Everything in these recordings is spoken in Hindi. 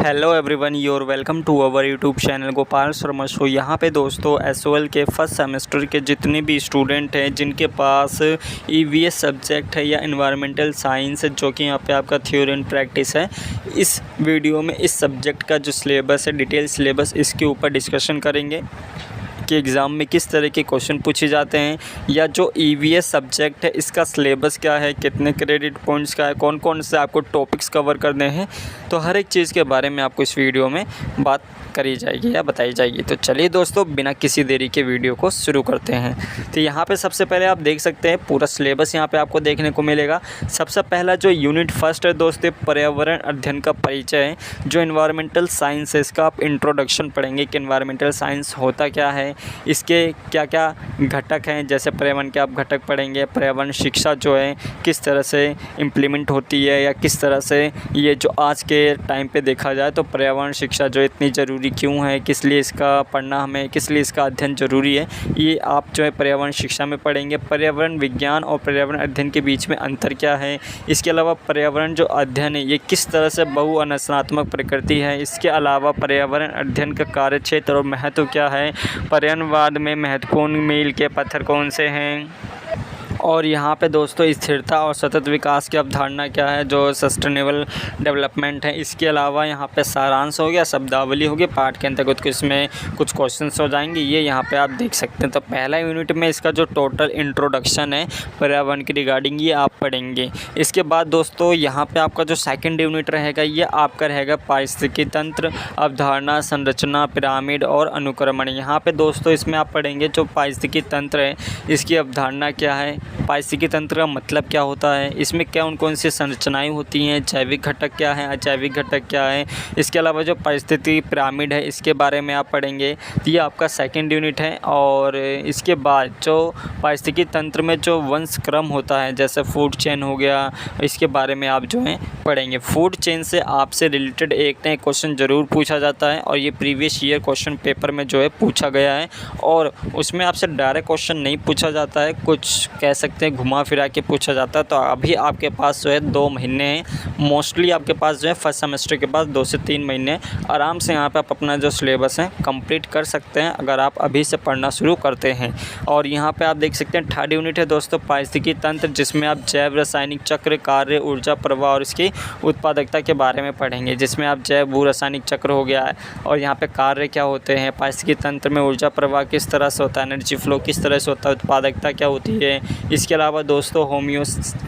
Hello everyone, your welcome to our YouTube channel Gopal Sharma show. यहाँ पे दोस्तों एसओएल के फर्स्ट सेमेस्टर के जितने भी स्टूडेंट हैं जिनके पास ईवीएस सब्जेक्ट है या एनवायरमेंटल साइंस है, जो कि यहाँ पे आपका थ्योरी एंड प्रैक्टिस है, इस वीडियो में इस सब्जेक्ट का जो सिलेबस है, डिटेल सिलेबस, इसके ऊपर डिस्कशन करेंगे कि एग्ज़ाम में किस तरह के क्वेश्चन पूछे जाते हैं, या जो ईवीएस सब्जेक्ट है इसका सिलेबस क्या है, कितने क्रेडिट पॉइंट्स का है, कौन कौन से आपको टॉपिक्स कवर करने हैं। तो हर एक चीज़ के बारे में आपको इस वीडियो में बात करी जाएगी या बताई जाएगी। तो चलिए दोस्तों, बिना किसी देरी के वीडियो को शुरू करते हैं। तो यहाँ पे सबसे पहले आप देख सकते हैं पूरा सिलेबस यहाँ पे आपको देखने को मिलेगा। सबसे पहला जो यूनिट फर्स्ट है दोस्तों, पर्यावरण अध्ययन का परिचय है। जो एनवायरमेंटल साइंस है इसका आप इंट्रोडक्शन पढ़ेंगे कि एनवायरमेंटल साइंस होता क्या है, इसके क्या क्या घटक हैं। जैसे पर्यावरण के आप घटक पढ़ेंगे, पर्यावरण शिक्षा जो है किस तरह से इम्प्लीमेंट होती है, या किस तरह से ये जो आज के टाइम पे देखा जाए तो पर्यावरण शिक्षा जो इतनी ज़रूरी क्यों है, किस लिए इसका पढ़ना हमें, किस लिए इसका अध्ययन ज़रूरी है, ये आप जो है पर्यावरण शिक्षा में पढ़ेंगे। पर्यावरण विज्ञान और पर्यावरण अध्ययन के बीच में अंतर क्या है। इसके अलावा पर्यावरण जो अध्ययन है ये किस तरह से बहुअनसनात्मक प्रकृति है। इसके अलावा पर्यावरण अध्ययन का कार्य क्षेत्र और महत्व क्या है। पर्यावरणवाद में महत्वपूर्ण मील के पत्थर कौन से हैं, और यहाँ पे दोस्तों स्थिरता और सतत विकास की अवधारणा क्या है, जो सस्टेनेबल डेवलपमेंट है। इसके अलावा यहाँ पे सारांश हो गया, शब्दावली हो गई, पाठ के अंतर्गत इसमें कुछ क्वेश्चंस हो जाएंगे, ये यहाँ पे आप देख सकते हैं। तो पहला यूनिट में इसका जो टोटल इंट्रोडक्शन है पर्यावरण के रिगार्डिंग, ये आप पढ़ेंगे। इसके बाद दोस्तों यहाँ पर आपका जो सेकेंड यूनिट रहेगा ये आपका रहेगा पारिस्थितिकी तंत्र, अवधारणा, संरचना, पिरामिड और अनुक्रमण। यहाँ पर दोस्तों इसमें आप पढ़ेंगे जो पारिस्थितिकी तंत्र है इसकी अवधारणा क्या है, पारिस्थितिकी तंत्र का मतलब क्या होता है, इसमें कौन कौन सी संरचनाएं होती हैं, जैविक घटक क्या है, अजैविक घटक क्या है। इसके अलावा जो पारिस्थितिकी पिरामिड है इसके बारे में आप पढ़ेंगे। तो ये आपका सेकंड यूनिट है। और इसके बाद जो पारिस्थितिकी तंत्र में जो वंश क्रम होता है, जैसे फूड चेन हो गया, इसके बारे में आप जो है पढ़ेंगे। फूड चेन से आपसे रिलेटेड एक ना एक क्वेश्चन ज़रूर पूछा जाता है, और ये प्रीवियस ईयर क्वेश्चन पेपर में जो है पूछा गया है, और उसमें आपसे डायरेक्ट क्वेश्चन नहीं पूछा जाता है, कुछ कह सकते हैं घुमा फिरा के पूछा जाता है। तो अभी आपके पास जो है 2 महीने हैं, मोस्टली आपके पास जो है फर्स्ट सेमेस्टर के पास 2 से 3 महीने आराम से यहाँ पे आप अपना जो सिलेबस है कंप्लीट कर सकते हैं, अगर आप अभी से पढ़ना शुरू करते हैं। और यहाँ पे आप देख सकते हैं थर्ड यूनिट है दोस्तों पारिस्थितिकी तंत्र, जिसमें आप जैव रासायनिक चक्र, कार्य, ऊर्जा प्रवाह और इसकी उत्पादकता के बारे में पढ़ेंगे। जिसमें आप जैव भू रासायनिक चक्र हो गया है, और यहाँ पे कार्य क्या होते हैं, पारिस्थितिकी तंत्र में ऊर्जा प्रवाह किस तरह से होता है, एनर्जी फ्लो किस तरह से होता है, उत्पादकता क्या होती है। इसके अलावा दोस्तों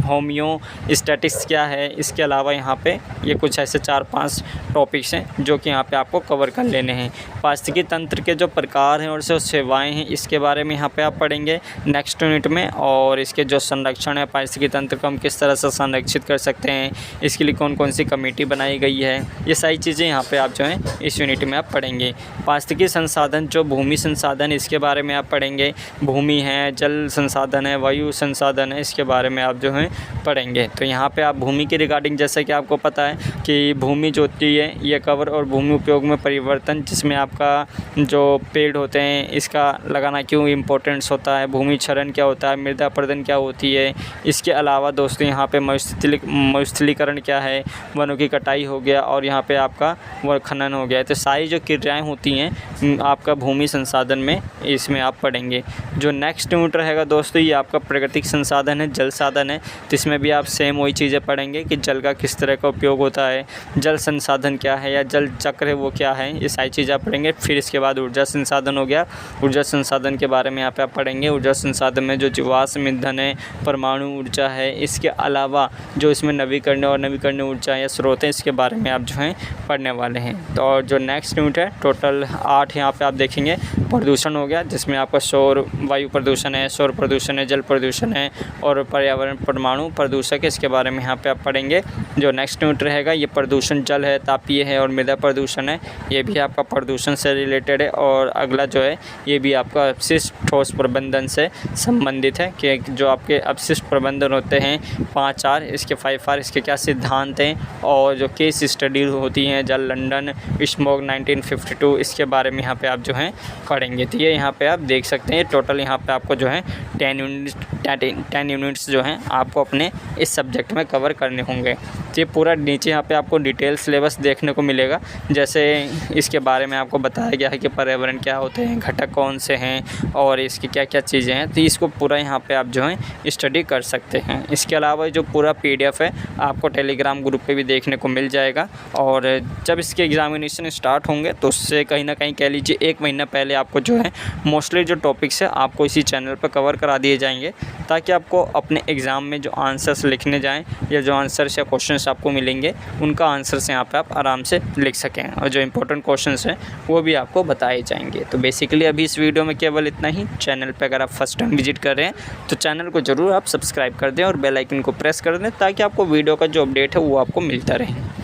होम्योस्टैटिक्स क्या है। इसके अलावा यहाँ पे ये कुछ ऐसे 4-5 टॉपिक्स हैं जो कि यहाँ पे आपको कवर कर लेने हैं। पारिस्थितिकी तंत्र के जो प्रकार हैं और जो सेवाएं हैं इसके बारे में यहाँ पे आप पढ़ेंगे नेक्स्ट यूनिट में। और इसके जो संरक्षण है, पारिस्थितिकी तंत्र को हम किस तरह से संरक्षित कर सकते हैं, इसके लिए कौन कौन सी कमेटी बनाई गई है, ये सारी चीज़ें यहाँ पर आप जो है इस यूनिट में आप पढ़ेंगे। पारिस्थितिकी संसाधन, जो भूमि संसाधन, इसके बारे में आप पढ़ेंगे। भूमि है, जल संसाधन है, वायु संसाधन है, इसके बारे में आप जो है पढ़ेंगे। तो यहाँ पे आप भूमि के रिगार्डिंग, जैसे कि आपको पता है कि भूमि जो होती है ये कवर और भूमि उपयोग में परिवर्तन, जिसमें आपका जो पेड़ होते हैं इसका लगाना क्यों इम्पोर्टेंस होता है, भूमि क्षरण क्या होता है, मृदा अपरदन क्या होती है। इसके अलावा दोस्तों यहाँ पे मरुस्थलीकरण क्या है, वनों की कटाई हो गया, और यहाँ पे आपका वन खनन हो गया। तो सारी जो क्रियाएँ होती हैं आपका भूमि संसाधन में, इसमें आप पढ़ेंगे। जो नेक्स्ट यूनिट रहेगा दोस्तों ये आपका प्राकृतिक संसाधन है, जल साधन है। तो इसमें भी आप सेम वही चीज़ें पढ़ेंगे कि जल का किस तरह का उपयोग होता है, जल संसाधन क्या है या जल चक्र है वो क्या है, ये सारी चीज़ें आप पढ़ेंगे। फिर इसके बाद ऊर्जा संसाधन हो गया, ऊर्जा संसाधन के बारे में यहाँ पे आप पढ़ेंगे। ऊर्जा संसाधन में जो जीवाश्म ईंधन है, परमाणु ऊर्जा है, इसके अलावा जो इसमें नवीकरणीय ऊर्जा या स्रोत है, इसके बारे में आप जो है पढ़ने वाले हैं। तो और जो नेक्स्ट यूनिट है टोटल 8 यहाँ पर आप देखेंगे। प्रदूषण हो गया, जिसमें आपका शोर, वायु प्रदूषण है, शोर प्रदूषण है, जल प्रदूषण है, और पर्यावरण परमाणु प्रदूषक, इसके बारे में यहाँ पे आप पढ़ेंगे। जो नेक्स्ट यूनिट रहेगा ये प्रदूषण जल है, तापीय है और मृदा प्रदूषण है, ये भी आपका प्रदूषण से रिलेटेड है। और अगला जो है ये भी आपका अपशिष्ट ठोस प्रबंधन से संबंधित है, कि जो आपके अपशिष्ट प्रबंधन होते हैं 5R, इसके 5R, इसके क्या सिद्धांत हैं, और जो केस स्टडी होती हैं, जल लंदन स्मोक 1952, इसके बारे में यहाँ पे आप जो है पढ़ेंगे। तो ये यहाँ पे आप देख सकते हैं टोटल यहाँ पे आपको जो है 10 यूनिट्स जो हैं आपको अपने इस सब्जेक्ट में कवर करने होंगे। तो ये पूरा नीचे यहाँ पे आपको डिटेल सिलेबस देखने को मिलेगा। जैसे इसके बारे में आपको बताया गया है कि पर्यावरण क्या होते हैं, घटक कौन से हैं और इसकी क्या क्या चीज़ें हैं। तो इसको पूरा यहाँ पे आप जो है स्टडी कर सकते हैं। इसके अलावा जो पूरा PDF है आपको टेलीग्राम ग्रुप पे भी देखने को मिल जाएगा। और जब इसके एग्ज़ामिनेशन स्टार्ट होंगे तो उससे कहीं ना कहीं कह लीजिए 1 महीना पहले आपको जो है मोस्टली जो टॉपिक्स है आपको इसी चैनल पर कवर करा दिए जाएंगे, ताकि आपको अपने एग्ज़ाम में जो आंसर्स लिखने जाएँ या जो आंसर्स या क्वेश्चंस आपको मिलेंगे उनका आंसर्स यहाँ पे आप आराम से लिख सकें, और जो इंपॉर्टेंट क्वेश्चंस हैं वो भी आपको बताए जाएंगे। तो बेसिकली अभी इस वीडियो में केवल इतना ही। चैनल पे अगर आप फर्स्ट टाइम विजिट कर रहे हैं तो चैनल को ज़रूर आप सब्सक्राइब कर दें और बेल आइकन को प्रेस कर दें, ताकि आपको वीडियो का जो अपडेट है वो आपको मिलता रहे।